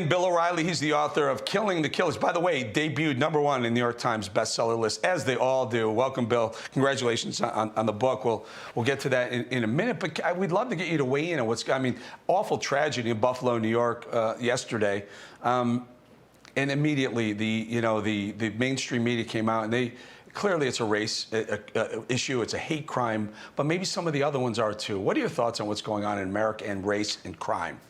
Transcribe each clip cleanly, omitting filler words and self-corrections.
in Bill O'Reilly. He's the author of Killing the Killers. By the way, debuted #1 in the New York Times bestseller list, as they all do. Welcome, Bill. Congratulations on the book. We'll get to that in a minute, but we'd love to get you to weigh in on awful tragedy in Buffalo, New York yesterday. And immediately the mainstream media came out, and clearly it's a race issue, it's a hate crime, but maybe some of the other ones are too. What are your thoughts on what's going on in America and race and crime?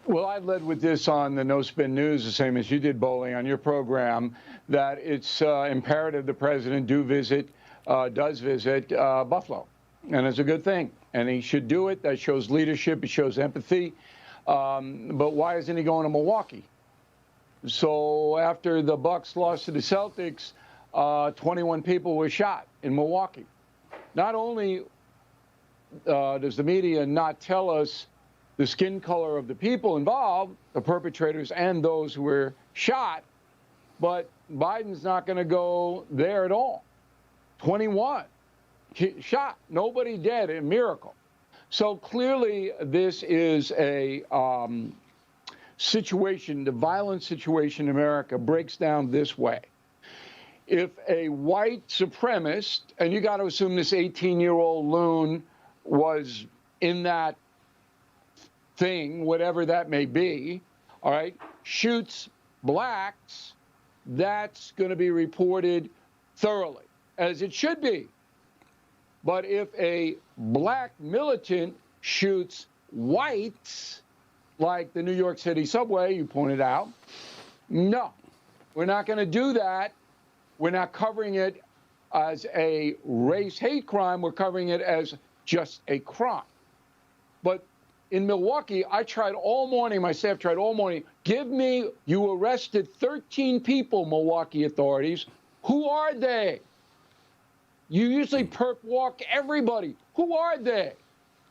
Well, I led with this on the No Spin News, the same as you did, Bolling, on your program, that it's imperative the president does visit Buffalo. And it's a good thing. And he should do it. That shows leadership. It shows empathy. But why isn't he going to Milwaukee? So after the Bucks lost to the Celtics, 21 people were shot in Milwaukee. Not only does the media not tell us the skin color of the people involved, the perpetrators and those who were shot, but Biden's not going to go there at all. 21 shot, nobody dead, a miracle. So clearly this is a situation, the violent situation in America breaks down this way. If a white supremacist, and you got to assume this 18-year-old loon was in that thing, whatever that may be, all right, shoots blacks, that's going to be reported thoroughly, as it should be. But if a black militant shoots whites, like the New York City subway, you pointed out, no, we're not going to do that. We're not covering it as a race hate crime. We're covering it as just a crime. But in Milwaukee, I tried all morning, my staff tried all morning, you arrested 13 people, Milwaukee authorities. Who are they? You usually perp walk everybody. Who are they?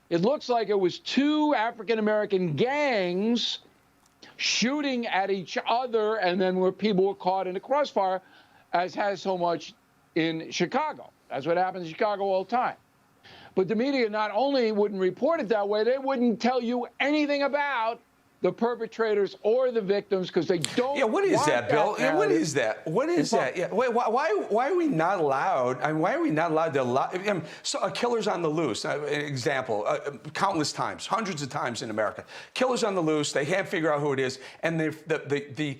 It looks like it was 2 African-American gangs shooting at each other, and then where people were caught in the crossfire, as has so much in Chicago. That's what happens in Chicago all the time. But the media not only wouldn't report it that way, they wouldn't tell you anything about the perpetrators or the victims because they don't. Yeah, what is that, Bill? Yeah, what is that? What is that? Yeah, why are we not allowed? I mean, why are we not allowed to allow? So a killer's on the loose. An example, countless times, hundreds of times in America, killers on the loose. They can't figure out who it is, and the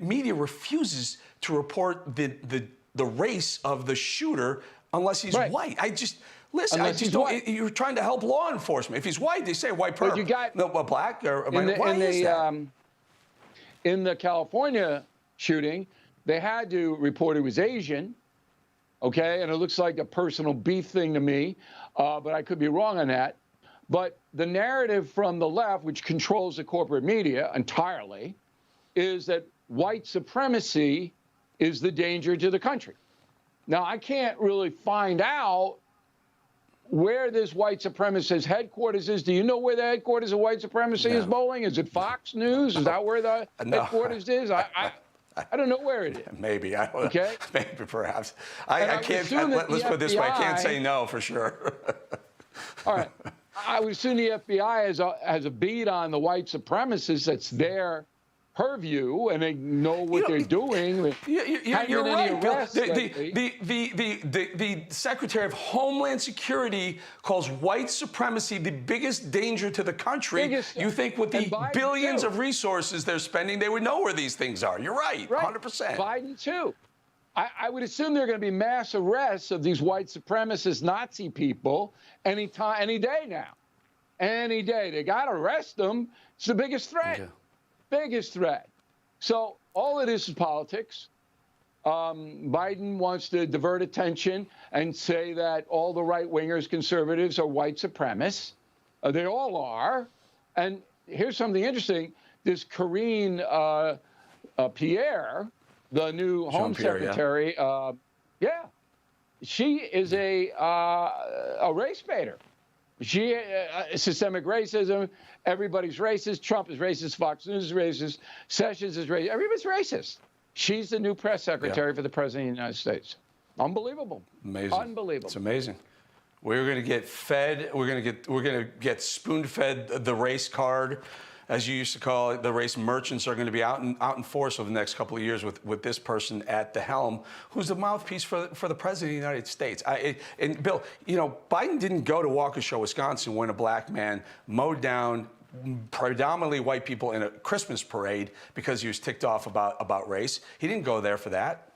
media refuses to report the race of the shooter unless he's white. Listen, you're trying to help law enforcement. If he's white, they say white person. No, black or why is that? In the California shooting, they had to report he was Asian, okay? And it looks like a personal beef thing to me, but I could be wrong on that. But the narrative from the left, which controls the corporate media entirely, is that white supremacy is the danger to the country. Now, I can't really find out where this white supremacist headquarters is. Do you know where the headquarters of white supremacy is, Bolling? Is it Fox News? Is that where the headquarters is? I don't know where it is. Maybe. I don't know. Okay. Maybe, perhaps. I can't. Let's put it this way. I can't say no for sure. All right. I would assume the FBI has a beat on the white supremacists that's their purview, and they know what they're doing. You're right, Bill. The Secretary of Homeland Security calls white supremacy the biggest danger to the country. You think with the billions of resources they're spending, they would know where these things are. You're right, 100%. Biden, too. I would assume there are going to be mass arrests of these white supremacist Nazi people any day now. Any day. They got to arrest them. It's the biggest threat. Yeah. Biggest threat. So all it is politics. Biden wants to divert attention and say that all the right-wingers, conservatives, are white supremacists. They all are. And here's something interesting. This Karine Pierre, the new Home Secretary, she is a race baiter. She systemic racism. Everybody's racist. Trump is racist. Fox News is racist. Sessions is racist. Everybody's racist. She's the new press secretary for the president of the United States. Unbelievable. Amazing. Unbelievable. It's amazing. We're going to get fed. We're going to get spoon-fed the race card. as you used to call it, the race merchants are going to be out in force over the next couple of years with this person at the helm, who's the mouthpiece for the president of the United States. And Bill, you know, Biden didn't go to Waukesha, Wisconsin, when a black man mowed down predominantly white people in a Christmas parade because he was ticked off about race. He didn't go there for that.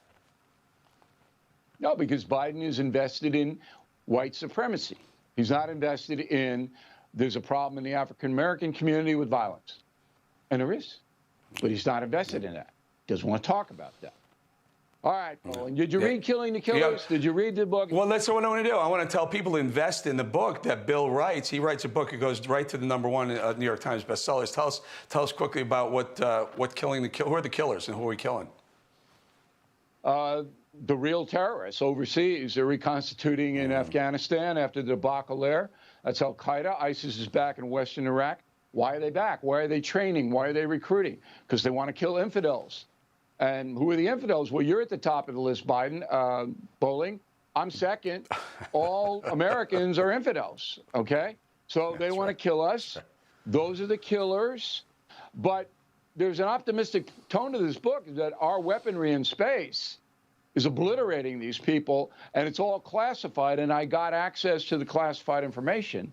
No, because Biden is invested in white supremacy. He's not invested in there's a problem in the African-American community with violence. And there is. But he's not invested in that. Doesn't want to talk about that. All right, Bolling. Did you read Killing the Killers? Did you read the book? Well, that's what I want to do. I want to tell people to invest in the book that Bill writes. He writes a book. It goes right to the #1 New York Times bestsellers. Tell us quickly about what killing the who are the killers and who are we killing? The real terrorists overseas. They're reconstituting in Afghanistan after the debacle there. That's Al Qaeda. ISIS is back in Western Iraq. Why are they back? Why are they training? Why are they recruiting? Because they want to kill infidels. And who are the infidels? Well, you're at the top of the list, Biden. Bolling. I'm second. All Americans are infidels. Okay? So they want to kill us. Those are the killers. But there's an optimistic tone to this book that our weaponry in space is obliterating these people, and it's all classified, and I got access to the classified information,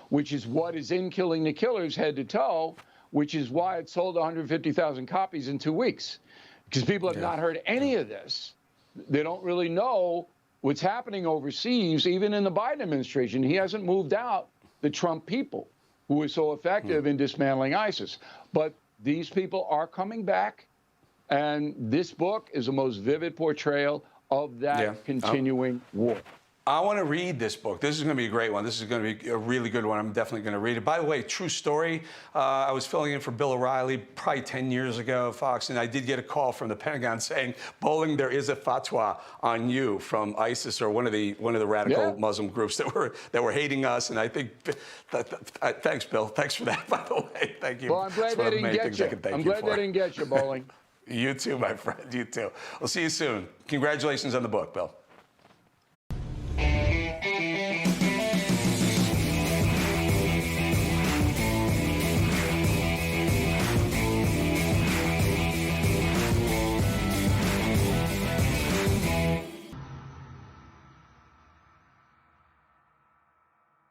which is what is in Killing the Killers head to toe, which is why it sold 150,000 copies in 2 weeks, because people have not heard any of this. They don't really know what's happening overseas, even in the Biden administration. He hasn't moved out the Trump people who were so effective in dismantling ISIS. But these people are coming back. And this book is the most vivid portrayal of that continuing war. I want to read this book. This is going to be a great one. This is going to be a really good one. I'm definitely going to read it. By the way, true story. I was filling in for Bill O'Reilly probably 10 years ago, Fox, and I did get a call from the Pentagon saying, "Bolling, there is a fatwa on you from ISIS or one of the radical Muslim groups that were hating us." And I think, thanks, Bill. Thanks for that. By the way, thank you. Well, I'm glad they didn't get you. I'm glad they didn't get you, Bolling. You too, my friend. You too. We'll see you soon. Congratulations on the book, Bill.